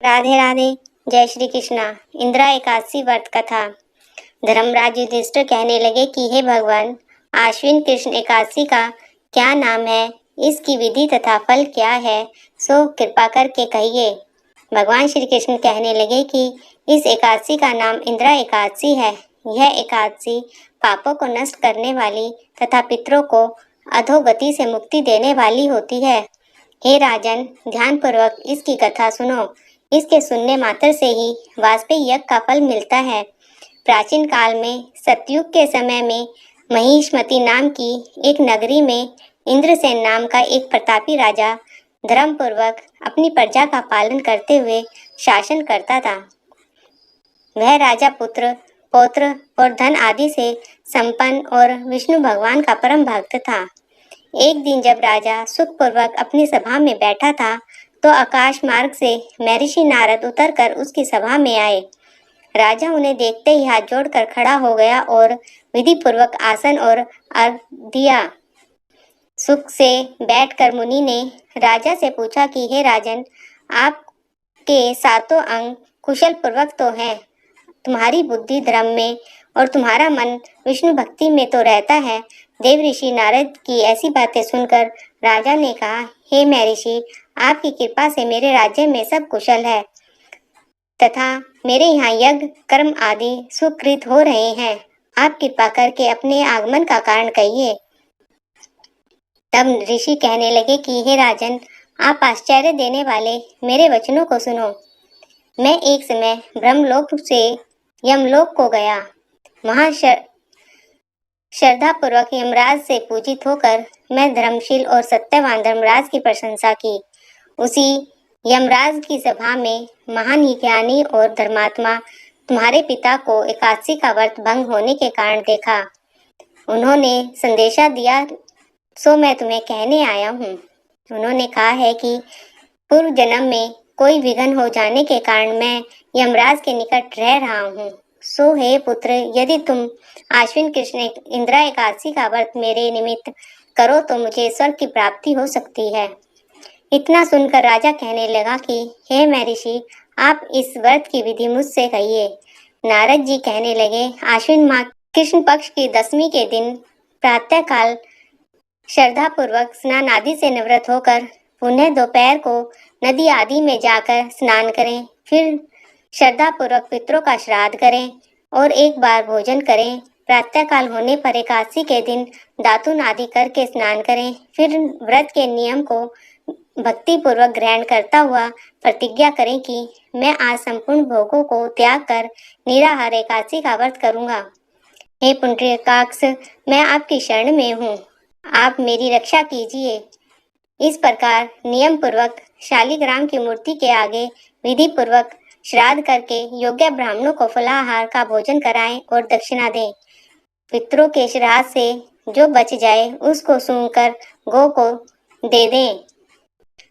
राधे राधे। जय श्री कृष्णा। इंदिरा एकादशी व्रत कथा। धर्मराज युधिष्ठिर कहने लगे कि हे भगवान, आश्विन कृष्ण एकादशी का क्या नाम है, इसकी विधि तथा फल क्या है, सो कृपा करके कहिए। भगवान श्री कृष्ण कहने लगे कि इस एकादशी का नाम इंदिरा एकादशी है। यह एकादशी पापों को नष्ट करने वाली तथा पितरों को अधोगति से मुक्ति देने वाली होती है। हे राजन, ध्यान पूर्वक इसकी कथा सुनो। इसके सुनने मात्र से ही वाजपेयी यज्ञ का फल मिलता है। प्राचीन काल में सतयुग के समय में महिष्मती नाम की एक नगरी में इंद्रसेन नाम का एक प्रतापी राजा धर्म पूर्वक अपनी प्रजा का पालन करते हुए शासन करता था। वह राजा पुत्र, पौत्र और धन आदि से संपन्न और विष्णु भगवान का परम भक्त था। एक दिन जब राजा सुखपूर्वक अपनी सभा में बैठा था तो आकाश मार्ग से महर्षि नारद उतरकर उसकी सभा में आए। राजा उन्हें देखते ही हाथ जोड़कर खड़ा हो गया और विधि पूर्वक आसन और अर्घ दिया। सुख से बैठकर मुनि ने राजा से पूछा कि हे राजन, आपके सातों अंग कुशल पूर्वक तो हैं, तुम्हारी बुद्धि धर्म में और तुम्हारा मन विष्णु भक्ति में तो रहता है। देव ऋषि नारद की ऐसी बातें सुनकर राजा ने कहा, हे महर्षि, आपकी कृपा से मेरे राज्य में सब कुशल है तथा मेरे यहाँ यज्ञ कर्म आदि सुकृत हो रहे हैं। आप कृपा करके अपने आगमन का कारण कहिए। तब ऋषि कहने लगे कि हे राजन, आप आश्चर्य देने वाले मेरे वचनों को सुनो। मैं एक समय ब्रह्मलोक से यमलोक को गया। वहाँ श्रद्धा पूर्वक यमराज से पूजित होकर मैं धर्मशील और सत्यवान धर्मराज की प्रशंसा की। उसी यमराज की सभा में महान ही ज्ञानी और धर्मात्मा तुम्हारे पिता को एकादशी का व्रत भंग होने के कारण देखा। उन्होंने संदेशा दिया, सो मैं तुम्हें कहने आया हूँ। उन्होंने कहा है कि पूर्व जन्म में कोई विघ्न हो जाने के कारण मैं यमराज के निकट रह रहा हूँ। सो हे पुत्र, यदि तुम आश्विन कृष्ण इंदिरा एकादशी का व्रत मेरे निमित्त करो तो मुझे स्वर्ग की प्राप्ति हो सकती है। इतना सुनकर राजा कहने लगा कि हे महर्षि, आप इस व्रत की विधि मुझसे कहिए। नारद जी कहने लगे, आश्विन माह कृष्ण पक्ष की दशमी के दिन प्रातः काल श्रद्धा पूर्वक स्नान आदि से निवृत्त होकर पुनः दोपहर को नदी आदि में जाकर स्नान करें। फिर श्रद्धा पूर्वक पितरों का श्राद्ध करें और एक बार भोजन करें। प्रातः काल होने पर एकादशी के दिन दातुन आदि करके स्नान करें। फिर व्रत के नियम को भक्ति पूर्वक ग्रहण करता हुआ प्रतिज्ञा करें कि मैं आज संपूर्ण भोगों को त्याग कर निराहार एकादशी का व्रत करूंगा। हे पुंडरीकाक्ष, मैं आपकी शरण में हूँ, आप मेरी रक्षा कीजिए। इस प्रकार नियम पूर्वक शालिग्राम की मूर्ति के आगे विधि पूर्वक श्राद्ध करके योग्य ब्राह्मणों को फलाहार का भोजन कराएं और दक्षिणा दें। पितरों के श्राद्ध से जो बच जाए उसको सूंघकर गौ को दे दें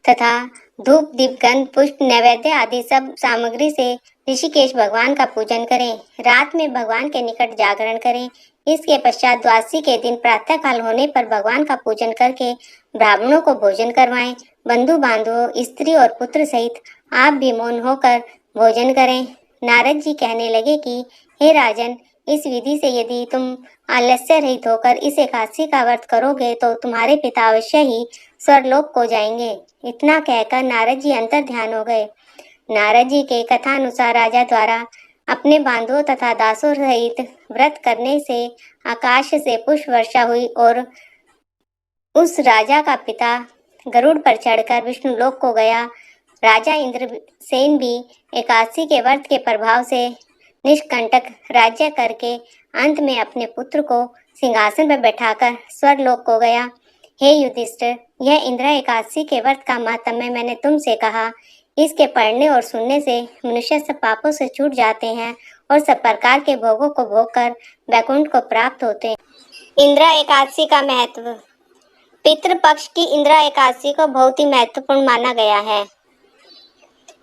तथा धूप दीप गंध पुष्प नैवेद्य आदि सब सामग्री से ऋषिकेश भगवान का पूजन करें। रात में भगवान के निकट जागरण करें। इसके पश्चात द्वादशी के दिन प्रातः काल होने पर भगवान का पूजन करके ब्राह्मणों को भोजन करवाएं। बंधु बांधवों, स्त्री और पुत्र सहित आप भी मौन होकर भोजन करें। नारद जी कहने लगे कि हे राजन, इस विधि से यदि तुम आलस्य रहित होकर इस एकादशी का व्रत करोगे तो तुम्हारे पिता अवश्य ही स्वर्लोक को जाएंगे। इतना कहकर नारद जी अंतर ध्यान हो गए। नारद जी के कथानुसार राजा द्वारा अपने बांधवों तथा दासों सहित व्रत करने से आकाश से पुष्प वर्षा हुई और उस राजा का पिता गरुड़ पर चढ़कर विष्णु लोक को गया। राजा इंद्रसेन भी एकादशी के व्रत के प्रभाव से निष्कंटक राज्य करके अंत में अपने पुत्र को सिंहासन पर बैठाकर स्वर्गलोक को गया। हे युधिष्ठिर, यह इंदिरा एकादशी के व्रत का महात्म्य मैंने तुमसे कहा। इसके पढ़ने और सुनने से मनुष्य सब पापों से छूट जाते हैं और सब प्रकार के भोगों को भोग कर वैकुंठ को प्राप्त होते हैं। इंदिरा एकादशी का महत्व। पितृपक्ष की इंदिरा एकादशी को बहुत ही महत्वपूर्ण माना गया है।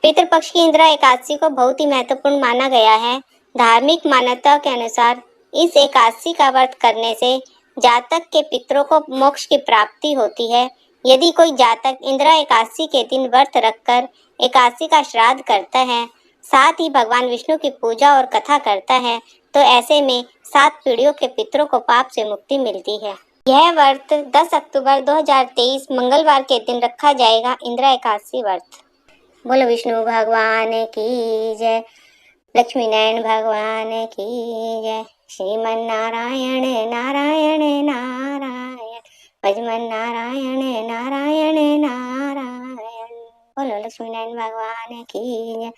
पितृपक्ष की इंदिरा एकादशी को बहुत ही महत्वपूर्ण माना गया है। धार्मिक मान्यता के अनुसार इस एकादशी का व्रत करने से जातक के पितरों को मोक्ष की प्राप्ति होती है। यदि कोई जातक इंदिरा एकादशी के दिन व्रत रखकर एकादशी का श्राद्ध करता है, साथ ही भगवान विष्णु की पूजा और कथा करता है, तो ऐसे में 7 पीढ़ियों के पितरों को पाप से मुक्ति मिलती है। यह व्रत 10 अक्टूबर 2023 मंगलवार के दिन रखा जाएगा। इंदिरा एकादशी व्रत। बोलो विष्णु भगवान की जय, लक्ष्मी नारायण भगवान की जय। श्रीमन नारायण नारायण नारायण, भजमन नारायण नारायण नारायण। बोलो लक्ष्मी नारायण भगवान की जय।